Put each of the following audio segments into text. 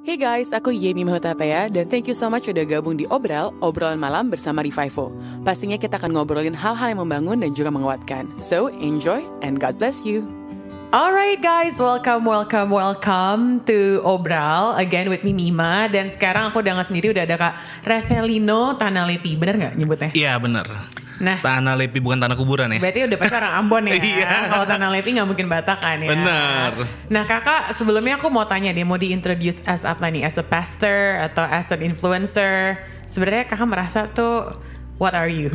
Hey guys, aku Yemi Mahutapaya dan thank you so much udah gabung di Obrolan Malam bersama Revivo. Pastinya kita akan ngobrolin hal-hal yang membangun dan juga menguatkan. So, enjoy and God bless you. Alright guys, welcome to Obral again with me Mima. Dan sekarang aku udah gak sendiri, udah ada Kak Revelino Tanalepi. Bener gak nyebutnya? Iya bener. Nah, Tanalepi bukan tanah kuburan ya. Berarti udah pasti orang Ambon ya. Iya. Kalau Tanalepi gak mungkin Batak kan ya. Bener. Nah kakak, sebelumnya aku mau tanya deh, mau diintroduce as apa nih? As a pastor atau as an influencer? Sebenarnya kakak merasa tuh, what are you?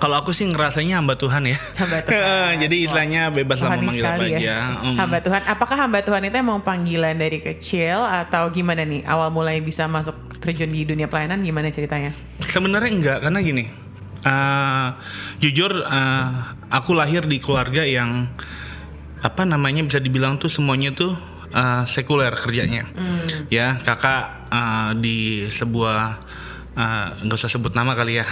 Kalau aku sih ngerasanya hamba Tuhan ya. Hamba Tuhan. Jadi istilahnya bebas lah memanggil apa aja. Ya. Hamba Tuhan. Apakah hamba Tuhan itu emang panggilan dari kecil atau gimana nih? Awal mulai bisa masuk terjun di dunia pelayanan gimana ceritanya? Sebenarnya enggak, karena gini. Jujur, aku lahir di keluarga yang bisa dibilang tuh semuanya tuh sekuler kerjanya. Ya, kakak di sebuah nggak usah sebut nama kali ya,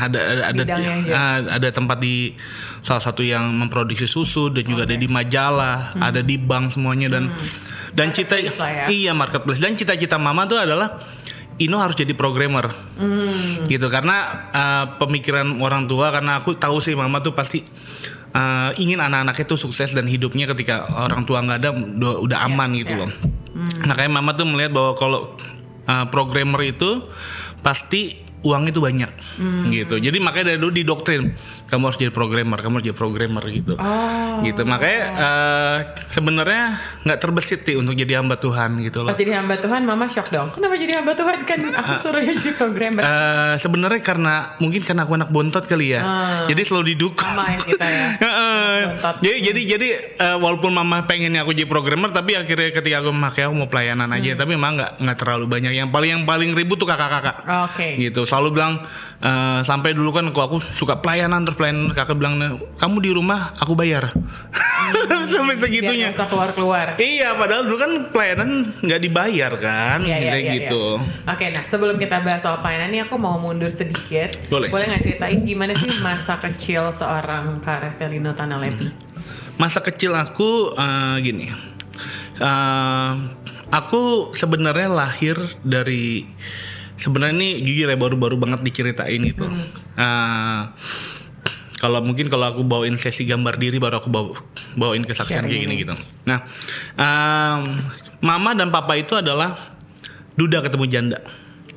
ada tempat di salah satu yang memproduksi susu dan juga ada di majalah, ada di bank semuanya dan marketplace, dan cita-cita mama tuh adalah Ino harus jadi programmer gitu, karena pemikiran orang tua, karena aku tahu sih mama tuh pasti ingin anak-anaknya tuh sukses dan hidupnya ketika orang tua nggak ada udah aman gitu loh. Nah kayak mama tuh melihat bahwa kalau programmer itu pasti uang itu banyak gitu. Jadi makanya dari dulu didoktrin kamu harus jadi programmer gitu. Gitu. Makanya sebenarnya nggak terbesit sih untuk jadi hamba Tuhan gitu loh. Pas jadi hamba Tuhan mama shock dong. Kenapa jadi hamba Tuhan, kan aku suruh jadi programmer? Sebenarnya karena aku anak bontot kali ya. Jadi selalu didukung. Sama yang kita ya. jadi walaupun mama pengennya aku jadi programmer, tapi akhirnya ketika aku mau pelayanan aja, tapi memang nggak terlalu banyak. Yang paling ribut tuh kakak-kakak. Gitu. Selalu bilang sampai dulu kan aku suka pelayanan, kakak bilang kamu di rumah aku bayar. Sampai segitunya. Biar gak usah keluar. Iya, padahal dulu kan pelayanan nggak dibayar kan, gitu. Oke, nah sebelum kita bahas soal pelayanan nih, aku mau mundur sedikit. Boleh nggak ceritain gimana sih masa kecil seorang Kak Revelino Tanalepi? Masa kecil aku gini. Aku sebenarnya lahir dari, sebenarnya ini jujur ya baru banget diceritain itu. Kalau aku bawain sesi gambar diri, baru aku bawain kesaksian kayak gini gitu. Nah, mama dan papa itu adalah duda ketemu janda.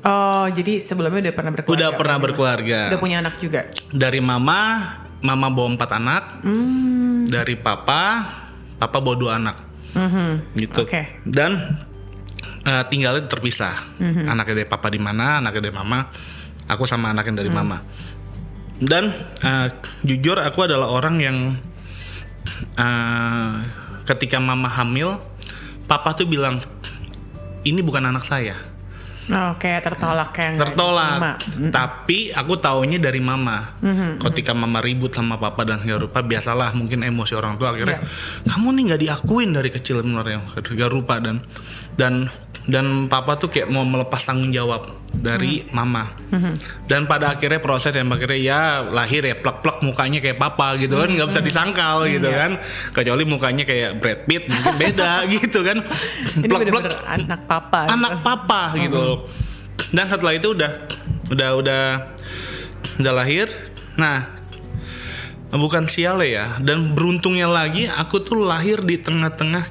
Oh, jadi sebelumnya udah pernah berkeluarga? Udah pernah berkeluarga. Udah punya anak juga? Dari mama bawa 4 anak. Dari papa bawa 2 anak. Gitu. Okay. Dan tinggalnya terpisah. Anaknya dari papa di mana, anaknya dari mama. Aku sama anaknya dari mama. Dan jujur aku adalah orang yang ketika mama hamil, papa tuh bilang ini bukan anak saya. Kayak tertolak Tapi aku taunya dari mama. Ketika mama ribut sama papa dan segala rupa, biasalah mungkin emosi orang tua akhirnya kamu nih nggak diakuin dari kecil sebenarnya, segala rupa, dan papa tuh kayak mau melepas tanggung jawab dari mama. Dan pada akhirnya proses yang akhirnya ya lahir ya plek-plek mukanya kayak papa gitu kan, nggak bisa disangkal gitu kan, kecuali mukanya kayak Brad Pitt mungkin beda gitu kan. Ini bener-bener anak papa gitu. Dan setelah itu udah lahir. Nah, bukan sial ya, dan beruntungnya lagi aku tuh lahir di tengah-tengah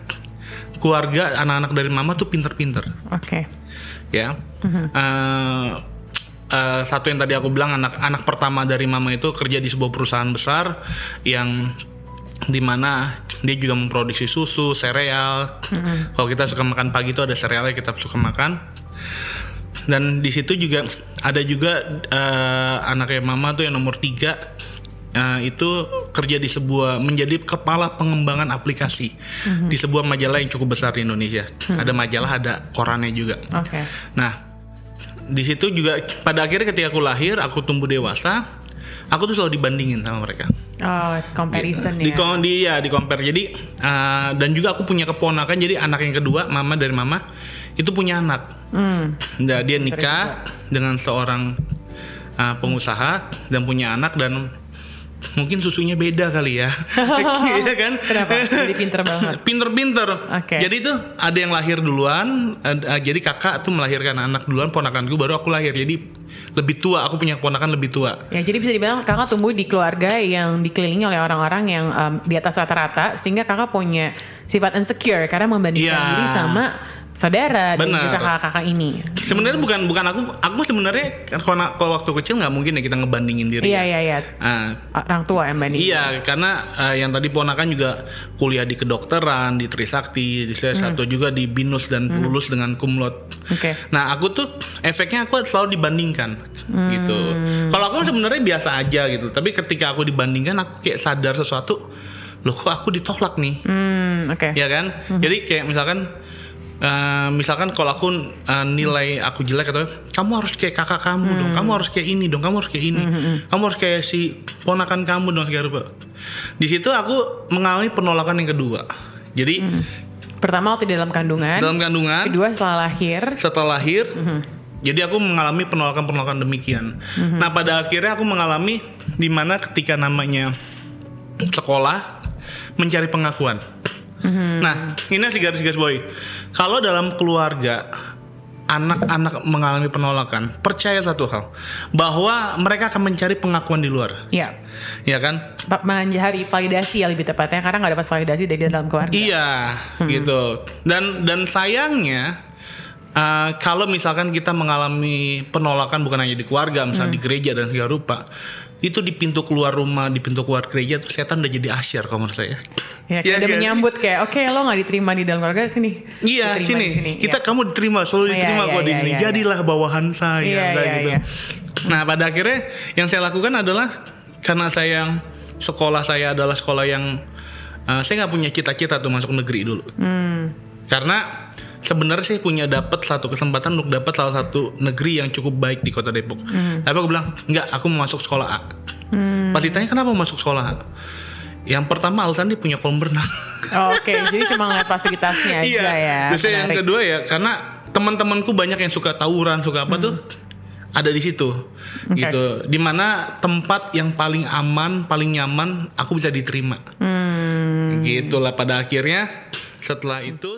keluarga anak-anak dari mama tuh pinter-pinter. Ya. Satu yang tadi aku bilang, anak pertama dari mama itu kerja di sebuah perusahaan besar yang dimana dia juga memproduksi susu, sereal. Kalau kita suka makan pagi itu ada serealnya kita suka makan. Dan di situ juga ada anaknya mama tuh yang nomor 3 itu kerja di menjadi kepala pengembangan aplikasi di sebuah majalah yang cukup besar di Indonesia. Ada majalah, ada korannya juga. Nah, di situ juga pada akhirnya ketika aku lahir, aku tumbuh dewasa, aku tuh selalu dibandingin sama mereka. Comparison di compare. Jadi dan juga aku punya keponakan, jadi anak yang kedua dari mama itu punya anak. Nah, dia nikah dengan seorang pengusaha dan punya anak, dan mungkin susunya beda kali ya. Iya kan? Kenapa? Jadi pinter banget. Pinter-pinter. Oke. Jadi tuh ada yang lahir duluan, jadi kakak tuh melahirkan anak duluan, ponakanku baru aku lahir. Jadi lebih tua, aku punya ponakan lebih tua. Ya, jadi bisa dibilang kakak tumbuh di keluarga yang dikelilingi oleh orang-orang yang di atas rata-rata, sehingga kakak punya sifat insecure karena membandingkan diri sama saudara dan juga kakak-kakak ini. Sebenarnya bukan aku sebenarnya kalau waktu kecil nggak mungkin ya kita ngebandingin diri. Iya. Orang tua yang bandingin. Iya, karena yang tadi ponakan juga kuliah di kedokteran, di Trisakti, di satu juga di BINUS dan lulus dengan cum laude. Oke. Nah, aku tuh efeknya aku selalu dibandingkan gitu. Kalau aku sebenarnya biasa aja gitu, tapi ketika aku dibandingkan aku kayak sadar sesuatu, loh kok aku ditolak nih. Oke. Ya kan? Jadi kayak misalkan kalau aku nilai aku jelek atau kamu harus kayak kakak kamu dong, kamu harus kayak ini dong, kamu harus kayak ini, kamu harus kayak si ponakan kamu dong segala rupa. Di situ aku mengalami penolakan yang kedua. Jadi pertama waktu di dalam kandungan, kedua setelah lahir, jadi aku mengalami penolakan demikian. Nah pada akhirnya aku mengalami dimana ketika namanya sekolah mencari pengakuan. Nah, ini harus digaris bawahi. Kalau dalam keluarga anak-anak mengalami penolakan, percaya satu hal, bahwa mereka akan mencari pengakuan di luar. Iya. Ya kan? Mencari validasi ya lebih tepatnya, karena nggak dapat validasi dari dalam keluarga. Iya, gitu. Dan sayangnya kalau misalkan kita mengalami penolakan bukan hanya di keluarga, misalnya di gereja dan segala rupa, itu di pintu keluar rumah, di pintu keluar gereja tuh setan udah jadi asyar kalau menurut saya. Ya, kayak udah menyambut kayak oke lo nggak diterima di dalam keluarga sini. Iya sini. Kita kamu diterima, selalu diterima kok di sini. Jadilah bawahan saya, gitu. Nah pada akhirnya yang saya lakukan adalah karena sekolah saya adalah sekolah yang saya nggak punya cita-cita tuh masuk negeri dulu. Karena sebenarnya saya punya dapat satu kesempatan untuk dapat salah satu negeri yang cukup baik di Kota Depok. Tapi aku bilang, enggak, aku mau masuk sekolah A. Pas ditanya kenapa mau masuk sekolah A? Yang pertama alasan dia punya kolam renang. Oke, jadi cuma ngeliat fasilitasnya aja ya. Terus yang kedua ya, karena teman-temanku banyak yang suka tawuran, suka apa tuh, ada di situ, gitu. Dimana tempat yang paling aman, paling nyaman, aku bisa diterima. Gitulah pada akhirnya. Setelah itu